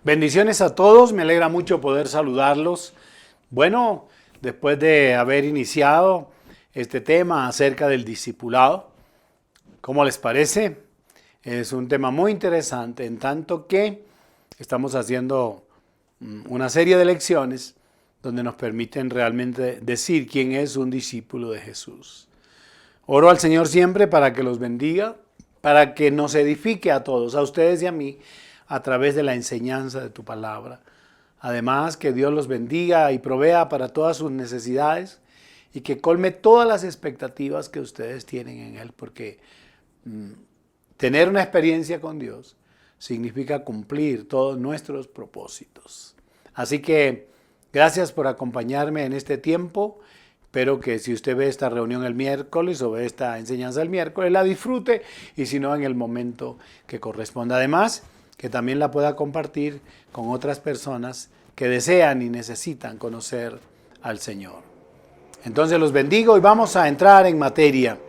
Bendiciones a todos, me alegra mucho poder saludarlos. Bueno, después de haber iniciado este tema acerca del discipulado, ¿cómo les parece? Es un tema muy interesante, en tanto que estamos haciendo una serie de lecciones donde nos permiten realmente decir quién es un discípulo de Jesús. Oro al Señor siempre para que los bendiga, para que nos edifique a todos, a ustedes y a mí, a través de la enseñanza de tu palabra. Además, que Dios los bendiga y provea para todas sus necesidades y que colme todas las expectativas que ustedes tienen en Él, porque tener una experiencia con Dios significa cumplir todos nuestros propósitos. Así que gracias por acompañarme en este tiempo. Espero que si usted ve esta reunión el miércoles o ve esta enseñanza el miércoles, la disfrute y si no, en el momento que corresponda. Además, que también la pueda compartir con otras personas que desean y necesitan conocer al Señor. Entonces los bendigo y vamos a entrar en materia.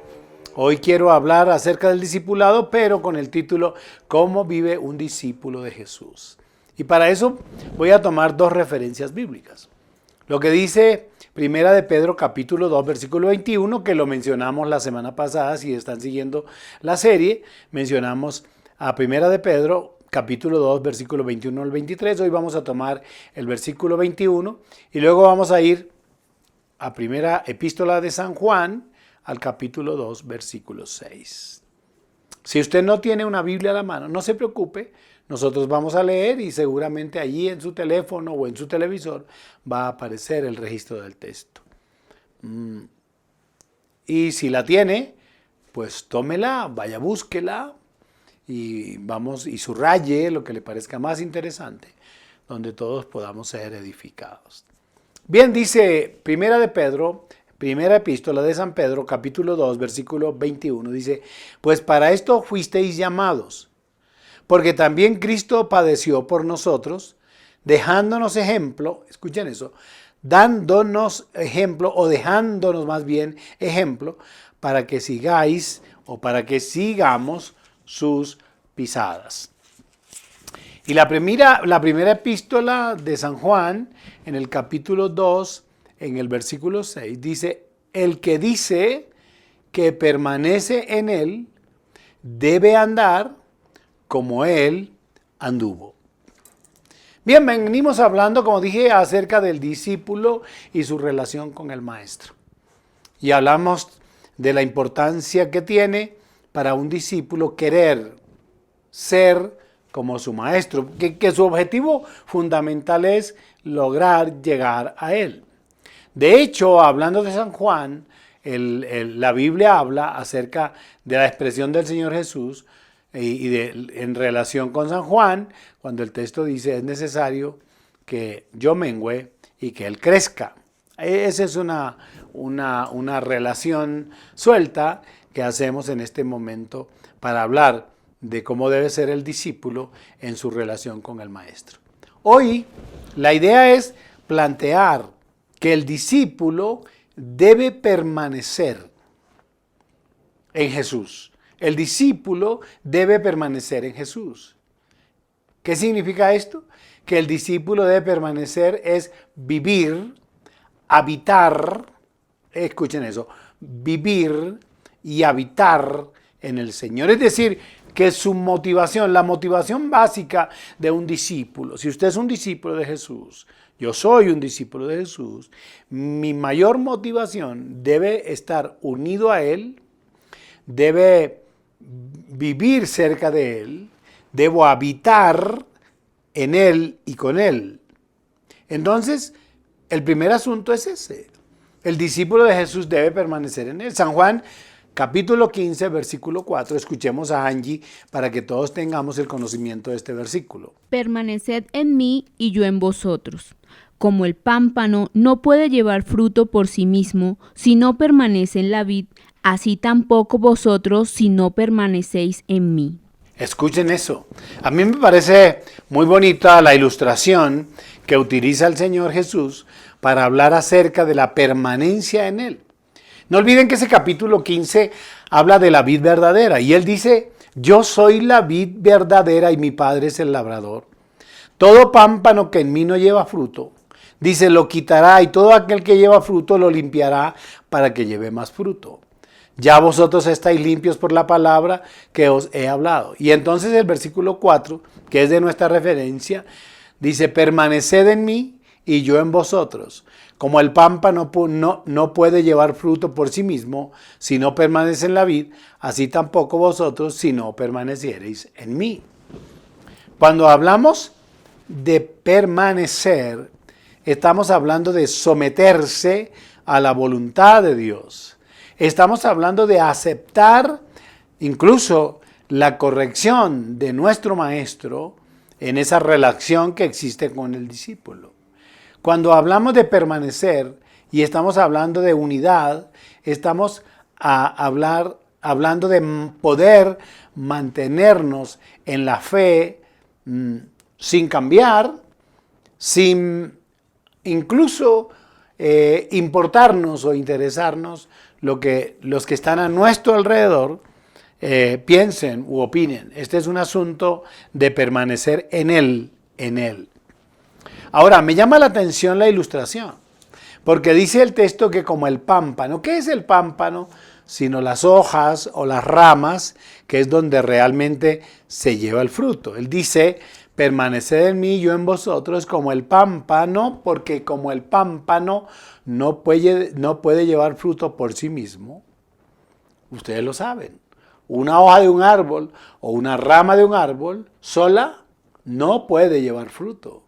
Hoy quiero hablar acerca del discipulado, pero con el título ¿Cómo vive un discípulo de Jesús? Y para eso voy a tomar dos referencias bíblicas. Lo que dice Primera de Pedro capítulo 2 versículo 21, que lo mencionamos la semana pasada, si están siguiendo la serie, mencionamos a Primera de Pedro capítulo 2 versículo 21 al 23, hoy vamos a tomar el versículo 21 y luego vamos a ir a Primera Epístola de San Juan al capítulo 2 versículo 6. Si usted no tiene una Biblia a la mano, no se preocupe. Nosotros vamos a leer y seguramente allí en su teléfono o en su televisor va a aparecer el registro del texto. Y si la tiene, pues tómela, vaya, búsquela y vamos y subraye lo que le parezca más interesante, donde todos podamos ser edificados. Bien, dice Primera de Pedro, Primera Epístola de San Pedro, capítulo 2, versículo 21, dice: pues para esto fuisteis llamados, porque también Cristo padeció por nosotros, dejándonos ejemplo, escuchen eso, dándonos ejemplo o dejándonos más bien ejemplo para que sigáis o para que sigamos sus pisadas. Y la primera epístola de San Juan, en el capítulo 2, en el versículo 6, dice: el que dice que permanece en él, debe andar como él anduvo. Bien, venimos hablando, como dije, acerca del discípulo y su relación con el maestro. Y hablamos de la importancia que tiene para un discípulo querer ser como su maestro, que su objetivo fundamental es lograr llegar a él. De hecho, hablando de San Juan, la Biblia habla acerca de la expresión del Señor Jesús en relación con San Juan, cuando el texto dice: es necesario que yo mengüe y que él crezca. Esa es una relación suelta que hacemos en este momento para hablar de cómo debe ser el discípulo en su relación con el maestro. Hoy la idea es plantear que el discípulo debe permanecer en Jesús. El discípulo debe permanecer en Jesús. ¿Qué significa esto? Que el discípulo debe permanecer es vivir, habitar, escuchen eso, vivir y habitar en el Señor. Es decir, que su motivación, la motivación básica de un discípulo, si usted es un discípulo de Jesús, yo soy un discípulo de Jesús, mi mayor motivación debe estar unido a Él, debe vivir cerca de Él, debo habitar en Él y con Él. Entonces, el primer asunto es ese. El discípulo de Jesús debe permanecer en Él. San Juan, capítulo 15, versículo 4. Escuchemos a Angie para que todos tengamos el conocimiento de este versículo. Permaneced en mí y yo en vosotros. Como el pámpano no puede llevar fruto por sí mismo si no permanece en la vid, así tampoco vosotros si no permanecéis en mí. Escuchen eso. A mí me parece muy bonita la ilustración que utiliza el Señor Jesús para hablar acerca de la permanencia en Él. No olviden que ese capítulo 15 habla de la vid verdadera y Él dice: yo soy la vid verdadera y mi Padre es el labrador. Todo pámpano que en mí no lleva fruto, dice, lo quitará, y todo aquel que lleva fruto lo limpiará para que lleve más fruto. Ya vosotros estáis limpios por la palabra que os he hablado. Y entonces el versículo 4, que es de nuestra referencia, dice, permaneced en mí y yo en vosotros. Como el pámpano no puede llevar fruto por sí mismo si no permanece en la vid, así tampoco vosotros si no permaneciereis en mí. Cuando hablamos de permanecer, estamos hablando de someterse a la voluntad de Dios. Estamos hablando de aceptar incluso la corrección de nuestro maestro en esa relación que existe con el discípulo. Cuando hablamos de permanecer y estamos hablando de unidad, estamos hablando de poder mantenernos en la fe sin cambiar, sin incluso importarnos o interesarnos lo que los que están a nuestro alrededor piensen u opinen. Este es un asunto de permanecer en Él, en Él. Ahora, me llama la atención la ilustración, porque dice el texto que como el pámpano, ¿qué es el pámpano? Sino las hojas o las ramas, que es donde realmente se lleva el fruto. Él dice, permaneced en mí y yo en vosotros como el pámpano, porque como el pámpano no puede llevar fruto por sí mismo. Ustedes lo saben. Una hoja de un árbol o una rama de un árbol sola no puede llevar fruto.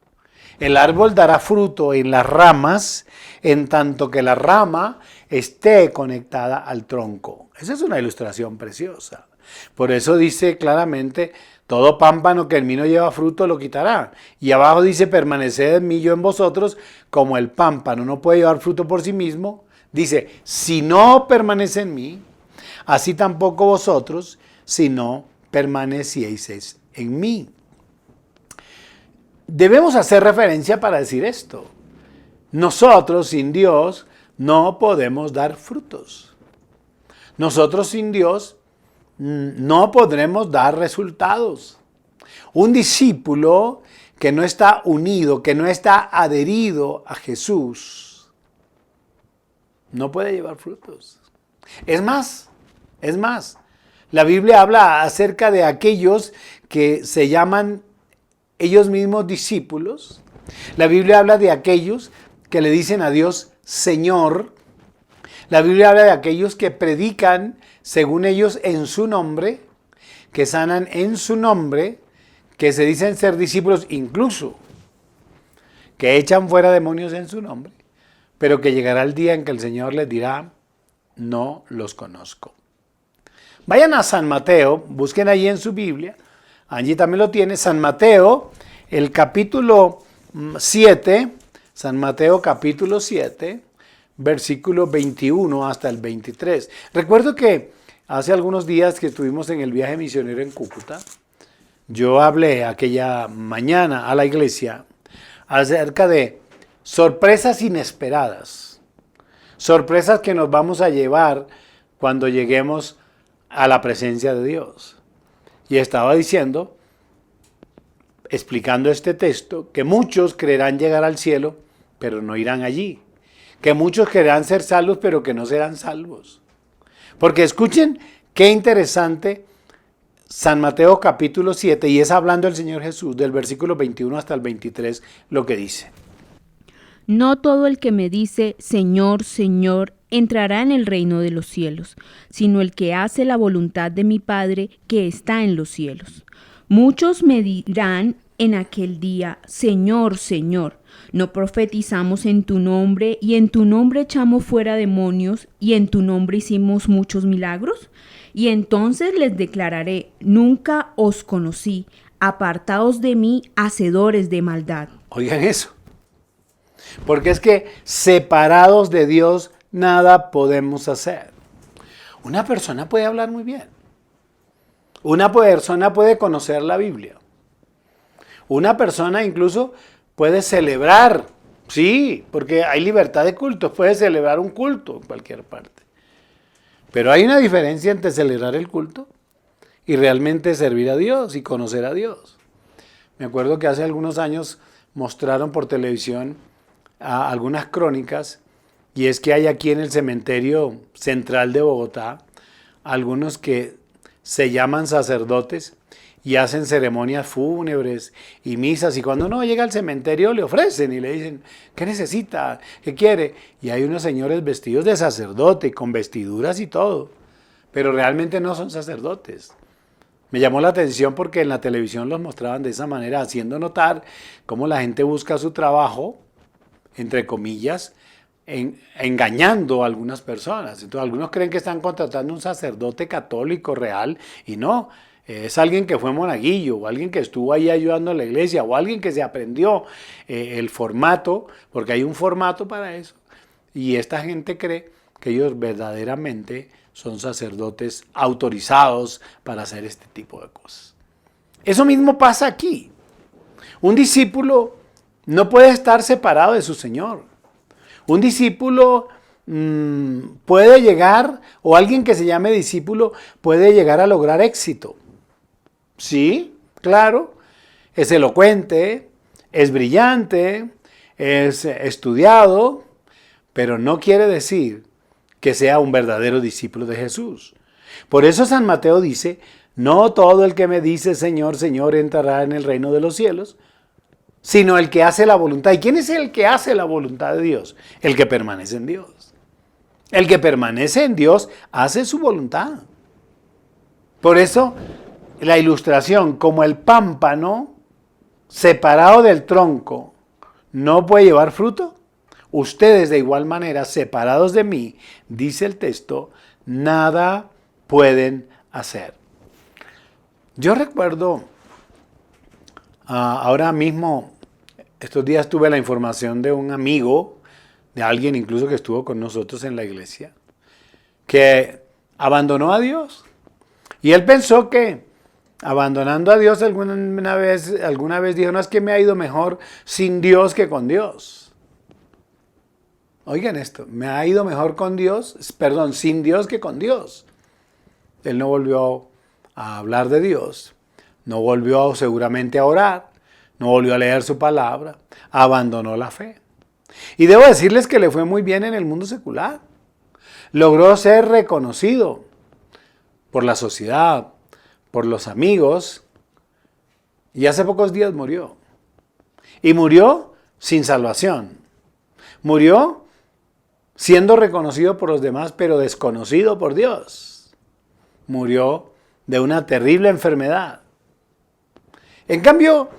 El árbol dará fruto en las ramas en tanto que la rama esté conectada al tronco. Esa es una ilustración preciosa. Por eso dice claramente, todo pámpano que en mí no lleva fruto lo quitará. Y abajo dice, permaneced en mí, yo en vosotros, como el pámpano no puede llevar fruto por sí mismo. Dice, si no permanece en mí, así tampoco vosotros, si no permanecieis en mí. Debemos hacer referencia para decir esto. Nosotros sin Dios no podemos dar frutos. Nosotros sin Dios no podremos dar resultados. Un discípulo que no está unido, que no está adherido a Jesús, no puede llevar frutos. Es más, la Biblia habla acerca de aquellos que se llaman ellos mismos discípulos. La Biblia habla de aquellos que le dicen a Dios Señor. La Biblia habla de aquellos que predican según ellos en su nombre, que sanan en su nombre, que se dicen ser discípulos incluso, que echan fuera demonios en su nombre, pero que llegará el día en que el Señor les dirá, no los conozco. Vayan a San Mateo, busquen allí en su Biblia, allí también lo tiene, San Mateo, el capítulo 7, San Mateo capítulo 7, versículo 21 hasta el 23. Recuerdo que hace algunos días que estuvimos en el viaje misionero en Cúcuta, yo hablé aquella mañana a la iglesia acerca de sorpresas inesperadas, sorpresas que nos vamos a llevar cuando lleguemos a la presencia de Dios. Y estaba diciendo, explicando este texto, que muchos creerán llegar al cielo, pero no irán allí. Que muchos querrán ser salvos, pero que no serán salvos. Porque escuchen qué interesante San Mateo capítulo 7, y es hablando el Señor Jesús del versículo 21 hasta el 23, lo que dice. No todo el que me dice, Señor, Señor, entrará en el reino de los cielos, sino el que hace la voluntad de mi Padre que está en los cielos. Muchos me dirán en aquel día, Señor, Señor, ¿no profetizamos en tu nombre y en tu nombre echamos fuera demonios y en tu nombre hicimos muchos milagros? Y entonces les declararé, nunca os conocí, apartaos de mí, hacedores de maldad. Oigan eso. Porque es que separados de Dios nada podemos hacer. Una persona puede hablar muy bien. Una persona puede conocer la Biblia. Una persona incluso puede celebrar. Sí, porque hay libertad de cultos. Puede celebrar un culto en cualquier parte. Pero hay una diferencia entre celebrar el culto y realmente servir a Dios y conocer a Dios. Me acuerdo que hace algunos años mostraron por televisión algunas crónicas, y es que hay aquí en el cementerio central de Bogotá algunos que se llaman sacerdotes y hacen ceremonias fúnebres y misas, y cuando uno llega al cementerio le ofrecen y le dicen, ¿qué necesita? ¿Qué quiere? Y hay unos señores vestidos de sacerdote, con vestiduras y todo, pero realmente no son sacerdotes. Me llamó la atención porque en la televisión los mostraban de esa manera, haciendo notar cómo la gente busca su trabajo, entre comillas, engañando a algunas personas. Entonces algunos creen que están contratando un sacerdote católico real y no, es alguien que fue monaguillo o alguien que estuvo ahí ayudando a la iglesia o alguien que se aprendió el formato, porque hay un formato para eso. Y esta gente cree que ellos verdaderamente son sacerdotes autorizados para hacer este tipo de cosas. Eso mismo pasa aquí. Un discípulo no puede estar separado de su Señor. Un discípulo puede llegar, o alguien que se llame discípulo, puede llegar a lograr éxito. Sí, claro, es elocuente, es brillante, es estudiado, pero no quiere decir que sea un verdadero discípulo de Jesús. Por eso San Mateo dice, no todo el que me dice Señor, Señor entrará en el reino de los cielos, sino el que hace la voluntad. ¿Y quién es el que hace la voluntad de Dios? El que permanece en Dios. El que permanece en Dios hace su voluntad. Por eso, la ilustración, como el pámpano separado del tronco no puede llevar fruto, ustedes de igual manera, separados de mí, dice el texto, nada pueden hacer. Yo recuerdo, ahora mismo, estos días tuve la información de un amigo, de alguien incluso que estuvo con nosotros en la iglesia, que abandonó a Dios. Y él pensó que abandonando a Dios alguna vez dijo, no, es que me ha ido mejor sin Dios que con Dios. Oigan esto, me ha ido mejor sin Dios que con Dios. Él no volvió a hablar de Dios, no volvió seguramente a orar, no volvió a leer su palabra, abandonó la fe. Y debo decirles que le fue muy bien en el mundo secular. Logró ser reconocido por la sociedad, por los amigos, y hace pocos días murió. Y murió sin salvación. Murió siendo reconocido por los demás, pero desconocido por Dios. Murió de una terrible enfermedad. En cambio,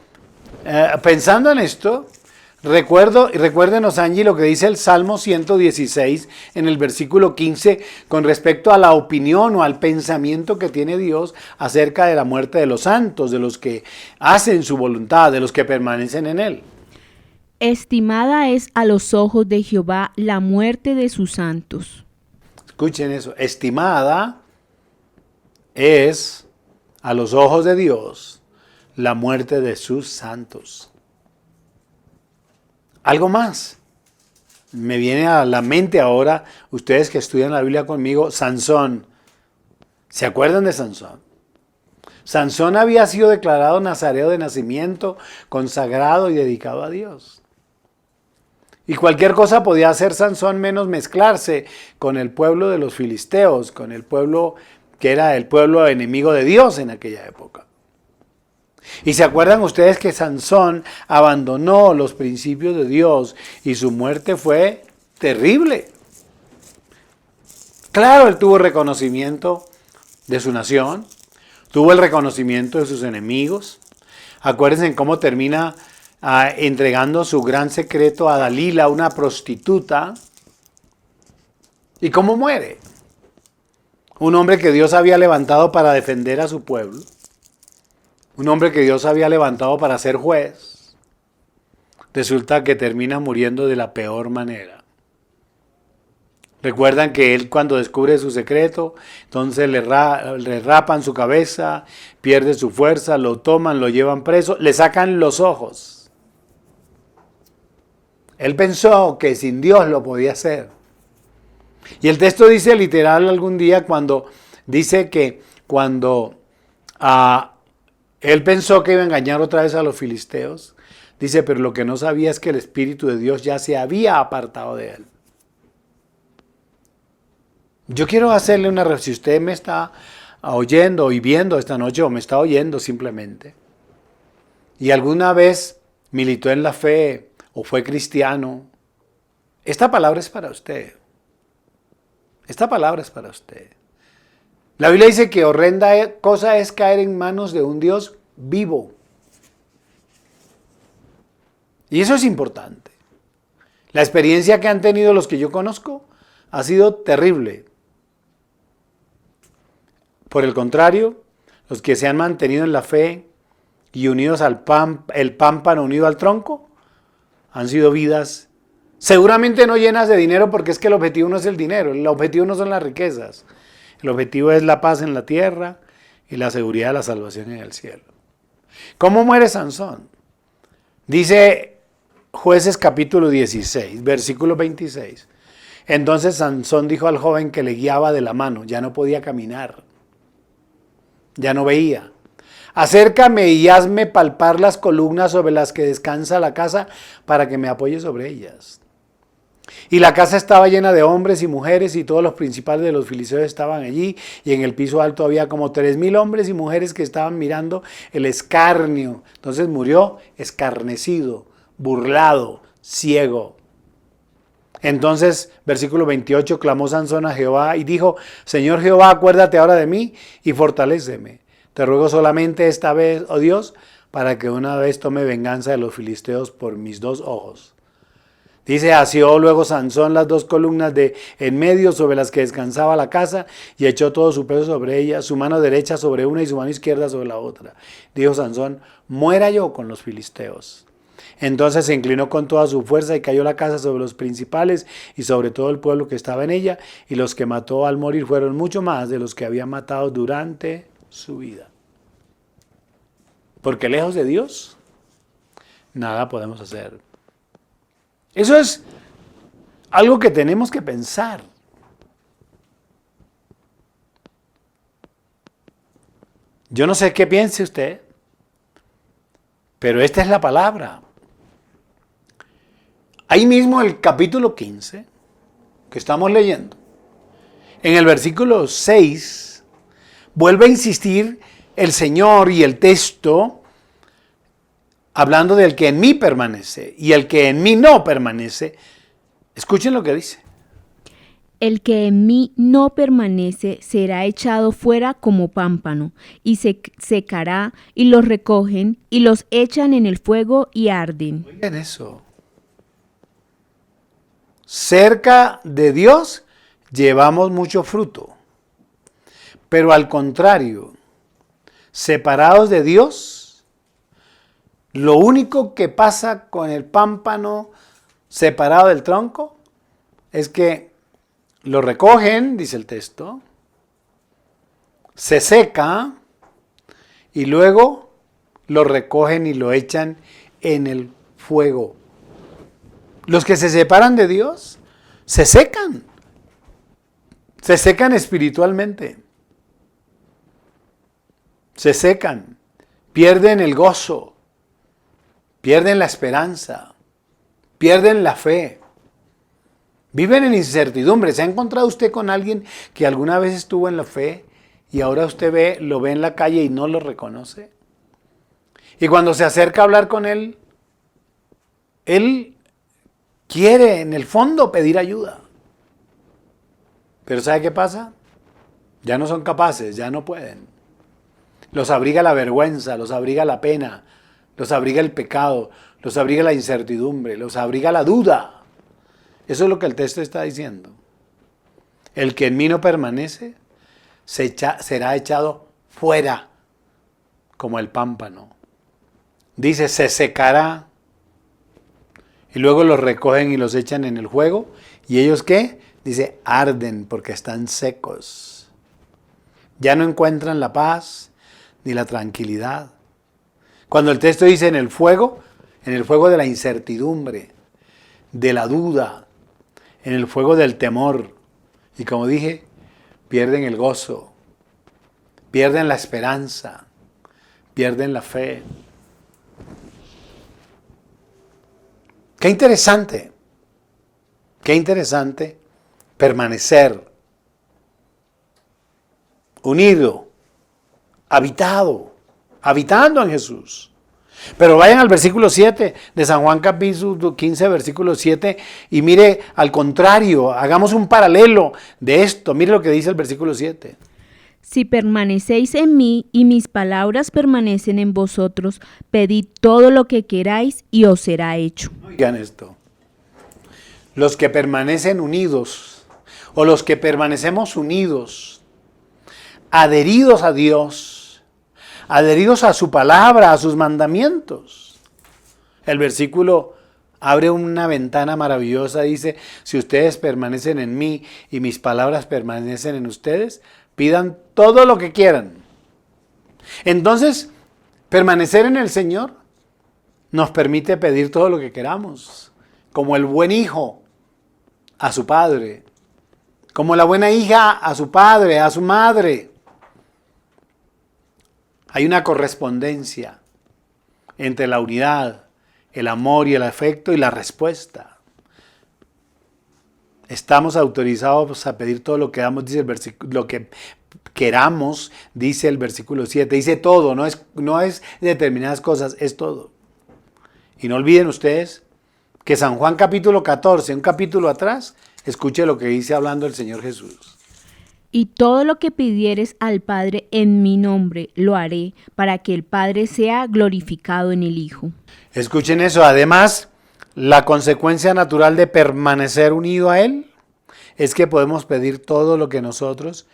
pensando en esto, recuérdenos, Angie, lo que dice el Salmo 116 en el versículo 15 con respecto a la opinión o al pensamiento que tiene Dios acerca de la muerte de los santos, de los que hacen su voluntad, de los que permanecen en Él. Estimada es a los ojos de Jehová la muerte de sus santos. Escuchen eso, estimada es a los ojos de Dios la muerte de sus santos. Algo más. Me viene a la mente ahora, ustedes que estudian la Biblia conmigo, Sansón. ¿Se acuerdan de Sansón? Sansón había sido declarado nazareo de nacimiento, consagrado y dedicado a Dios. Y cualquier cosa podía hacer Sansón menos mezclarse con el pueblo de los filisteos, con el pueblo que era el pueblo enemigo de Dios en aquella época. Y se acuerdan ustedes que Sansón abandonó los principios de Dios y su muerte fue terrible. Claro, él tuvo reconocimiento de su nación, tuvo el reconocimiento de sus enemigos. Acuérdense cómo termina entregando su gran secreto a Dalila, una prostituta. ¿Y cómo muere? Un hombre que Dios había levantado para defender a su pueblo. Un hombre que Dios había levantado para ser juez, resulta que termina muriendo de la peor manera. Recuerdan que él cuando descubre su secreto, entonces le rapan su cabeza, pierde su fuerza, lo toman, lo llevan preso, le sacan los ojos. Él pensó que sin Dios lo podía hacer. Y el texto dice literal algún día cuando dice que cuando Él pensó que iba a engañar otra vez a los filisteos. Dice, pero lo que no sabía es que el Espíritu de Dios ya se había apartado de él. Yo quiero hacerle una reflexión. Si usted me está oyendo y viendo esta noche o me está oyendo simplemente, y alguna vez militó en la fe o fue cristiano, esta palabra es para usted. Esta palabra es para usted. La Biblia dice que horrenda cosa es caer en manos de un Dios vivo. Y eso es importante. La experiencia que han tenido los que yo conozco ha sido terrible. Por el contrario, los que se han mantenido en la fe y unidos al el pámpano unido al tronco, han sido vidas seguramente no llenas de dinero, porque es que el objetivo no es el dinero, el objetivo no son las riquezas. El objetivo es la paz en la tierra y la seguridad de la salvación en el cielo. ¿Cómo muere Sansón? Dice Jueces capítulo 16, versículo 26. Entonces Sansón dijo al joven que le guiaba de la mano, ya no podía caminar, ya no veía. Acércame y hazme palpar las columnas sobre las que descansa la casa para que me apoye sobre ellas. Y la casa estaba llena de hombres y mujeres, y todos los principales de los filisteos estaban allí, y en el piso alto había como 3,000 hombres y mujeres que estaban mirando el escarnio. Entonces murió escarnecido, burlado, ciego. Entonces, versículo 28, clamó Sansón a Jehová y dijo, Señor Jehová, acuérdate ahora de mí y fortaléceme. Te ruego solamente esta vez, oh Dios, para que una vez tome venganza de los filisteos por mis 2 ojos. Dice, asió luego Sansón las 2 columnas de en medio sobre las que descansaba la casa y echó todo su peso sobre ellas, su mano derecha sobre una y su mano izquierda sobre la otra. Dijo Sansón, muera yo con los filisteos. Entonces se inclinó con toda su fuerza y cayó la casa sobre los principales y sobre todo el pueblo que estaba en ella, y los que mató al morir fueron mucho más de los que había matado durante su vida. Porque lejos de Dios, nada podemos hacer. Eso es algo que tenemos que pensar. Yo no sé qué piense usted, pero esta es la palabra. Ahí mismo el capítulo 15, que estamos leyendo, en el versículo 6, vuelve a insistir el Señor y el texto, hablando del que en mí permanece y el que en mí no permanece. Escuchen lo que dice. El que en mí no permanece será echado fuera como pámpano, y se secará, y los recogen, y los echan en el fuego y arden. Oigan eso. Cerca de Dios llevamos mucho fruto, pero al contrario, separados de Dios, lo único que pasa con el pámpano separado del tronco es que lo recogen, dice el texto, se seca y luego lo recogen y lo echan en el fuego. Los que se separan de Dios se secan espiritualmente, se secan, pierden el gozo, pierden la esperanza, pierden la fe, viven en incertidumbre. ¿Se ha encontrado usted con alguien que alguna vez estuvo en la fe y ahora usted lo ve en la calle y no lo reconoce? Y cuando se acerca a hablar con él quiere en el fondo pedir ayuda. Pero ¿sabe qué pasa? Ya no son capaces, ya no pueden. Los abriga la vergüenza, los abriga la pena, los abriga el pecado, los abriga la incertidumbre, los abriga la duda. Eso es lo que el texto está diciendo. El que en mí no permanece será echado fuera como el pámpano. Dice, se secará. Y luego los recogen y los echan en el fuego. ¿Y ellos qué? Dice, arden porque están secos. Ya no encuentran la paz ni la tranquilidad. Cuando el texto dice en el fuego de la incertidumbre, de la duda, en el fuego del temor. Y como dije, pierden el gozo, pierden la esperanza, pierden la fe. Qué interesante permanecer unido, habitando en Jesús. Pero vayan al versículo 7 de San Juan capítulo 15, versículo 7, y mire, al contrario, hagamos un paralelo de esto. Mire lo que dice el versículo 7. Si permanecéis en mí y mis palabras permanecen en vosotros, pedid todo lo que queráis y os será hecho. Oigan esto. Los que permanecen unidos, o los que permanecemos unidos, adheridos a Dios, adheridos a su palabra, a sus mandamientos. El versículo abre una ventana maravillosa, dice, si ustedes permanecen en mí y mis palabras permanecen en ustedes, pidan todo lo que quieran. Entonces, permanecer en el Señor nos permite pedir todo lo que queramos, como el buen hijo a su padre, como la buena hija a su padre, a su madre. Hay una correspondencia entre la unidad, el amor y el afecto y la respuesta. Estamos autorizados a pedir todo lo que damos, dice el versículo, lo que queramos, dice el versículo 7. Dice todo, no es determinadas cosas, es todo. Y no olviden ustedes que San Juan capítulo 14, un capítulo atrás, escuche lo que dice hablando el Señor Jesús. Y todo lo que pidieres al Padre en mi nombre, lo haré, para que el Padre sea glorificado en el Hijo. Escuchen eso. Además, la consecuencia natural de permanecer unido a Él es que podemos pedir todo lo que nosotros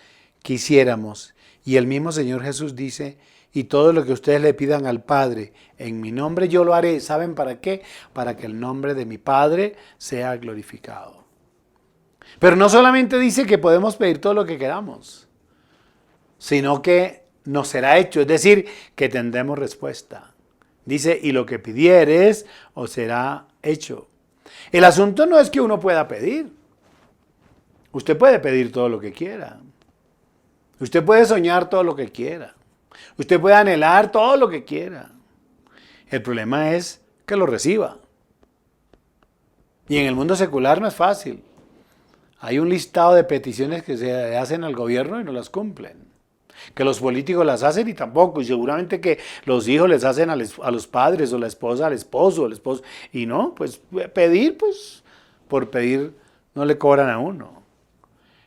quisiéramos. Y el mismo Señor Jesús dice, y todo lo que ustedes le pidan al Padre en mi nombre, yo lo haré. ¿Saben para qué? Para que el nombre de mi Padre sea glorificado. Pero no solamente dice que podemos pedir todo lo que queramos, sino que nos será hecho, es decir, que tendremos respuesta. Dice, y lo que pidieres os será hecho. El asunto no es que uno pueda pedir. Usted puede pedir todo lo que quiera. Usted puede soñar todo lo que quiera. Usted puede anhelar todo lo que quiera. El problema es que lo reciba. Y en el mundo secular no es fácil. Hay un listado de peticiones que se hacen al gobierno y no las cumplen. Que los políticos las hacen y tampoco. Y seguramente que los hijos les hacen a los padres, o la esposa al esposo, el esposo. Y no, pues pedir, pues por pedir no le cobran a uno.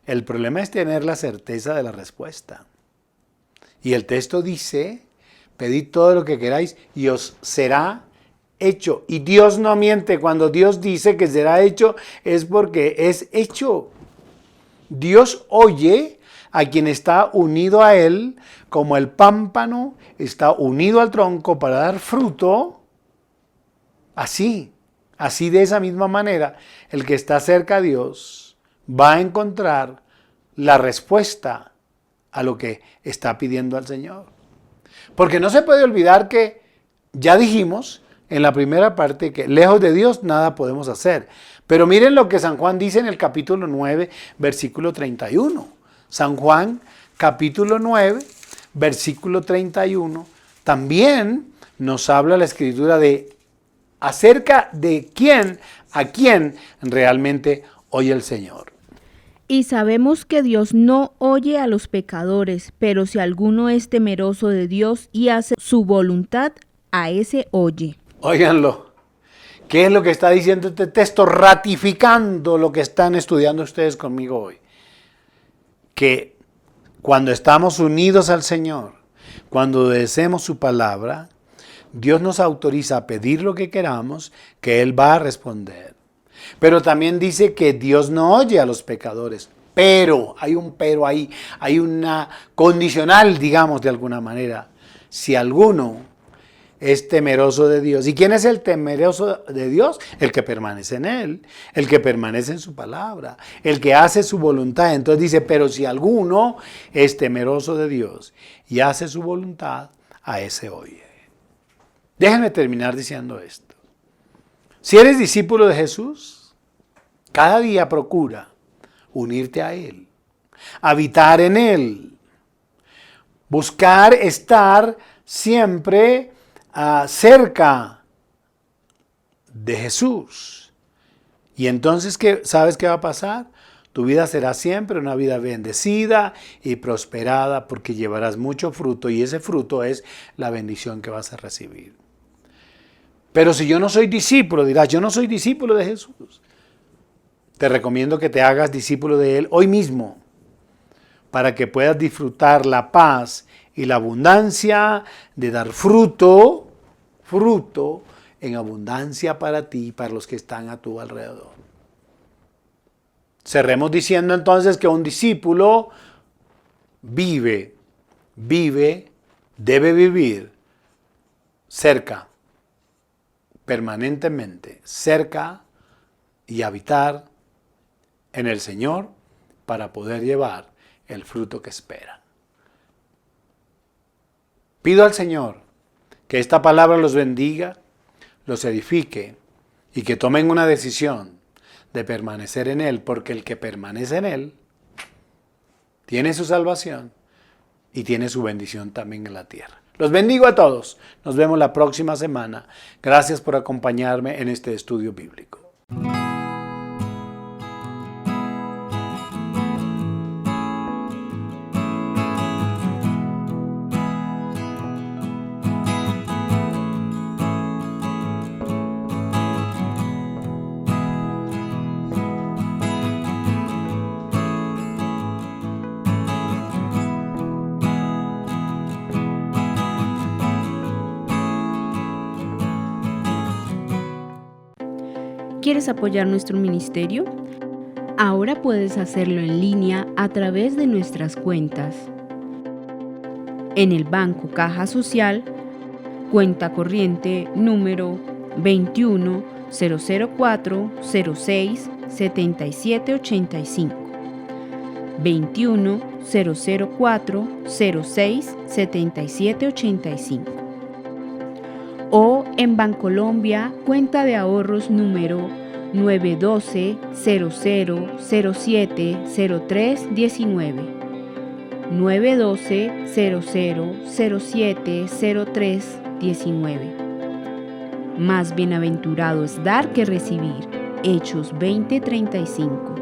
El problema es tener la certeza de la respuesta. Y el texto dice, pedid todo lo que queráis y os será hecho. Y Dios no miente. Cuando Dios dice que será hecho, es porque es hecho. Dios oye a quien está unido a Él, como el pámpano está unido al tronco para dar fruto. Así de esa misma manera, el que está cerca a Dios va a encontrar la respuesta a lo que está pidiendo al Señor. Porque no se puede olvidar que ya dijimos en la primera parte que lejos de Dios nada podemos hacer. Pero miren lo que San Juan dice en el capítulo 9, versículo 31. San Juan, capítulo 9, versículo 31, también nos habla la Escritura de acerca de a quién realmente oye el Señor. Y sabemos que Dios no oye a los pecadores, pero si alguno es temeroso de Dios y hace su voluntad, a ese oye. Óiganlo. ¿Qué es lo que está diciendo este texto? Ratificando lo que están estudiando ustedes conmigo hoy. Que cuando estamos unidos al Señor, cuando obedecemos su palabra, Dios nos autoriza a pedir lo que queramos, que Él va a responder. Pero también dice que Dios no oye a los pecadores. Pero, hay un pero ahí, hay una condicional, digamos de alguna manera. Si alguno es temeroso de Dios. ¿Y quién es el temeroso de Dios? El que permanece en Él, el que permanece en su palabra, el que hace su voluntad. Entonces dice, pero si alguno es temeroso de Dios y hace su voluntad, a ese oye. Déjenme terminar diciendo esto. Si eres discípulo de Jesús, cada día procura unirte a Él, habitar en Él, buscar estar siempre cerca de Jesús. Y entonces, ¿sabes qué va a pasar? Tu vida será siempre una vida bendecida y prosperada porque llevarás mucho fruto y ese fruto es la bendición que vas a recibir. Pero si yo no soy discípulo, dirás, yo no soy discípulo de Jesús. Te recomiendo que te hagas discípulo de Él hoy mismo para que puedas disfrutar la paz y la abundancia de dar fruto en abundancia para ti y para los que están a tu alrededor. Cerremos diciendo entonces que un discípulo debe vivir cerca, permanentemente, cerca y habitar en el Señor para poder llevar el fruto que espera. Pido al Señor que esta palabra los bendiga, los edifique y que tomen una decisión de permanecer en Él, porque el que permanece en Él tiene su salvación y tiene su bendición también en la tierra. Los bendigo a todos. Nos vemos la próxima semana. Gracias por acompañarme en este estudio bíblico. ¿Quieres apoyar nuestro ministerio? Ahora puedes hacerlo en línea a través de nuestras cuentas. En el Banco Caja Social, cuenta corriente número 21-004-06-7785. 21-004-06-7785. O en Bancolombia, cuenta de ahorros número 912-0007-0319. 912-0007-0319. Más bienaventurado es dar que recibir. Hechos 20:35.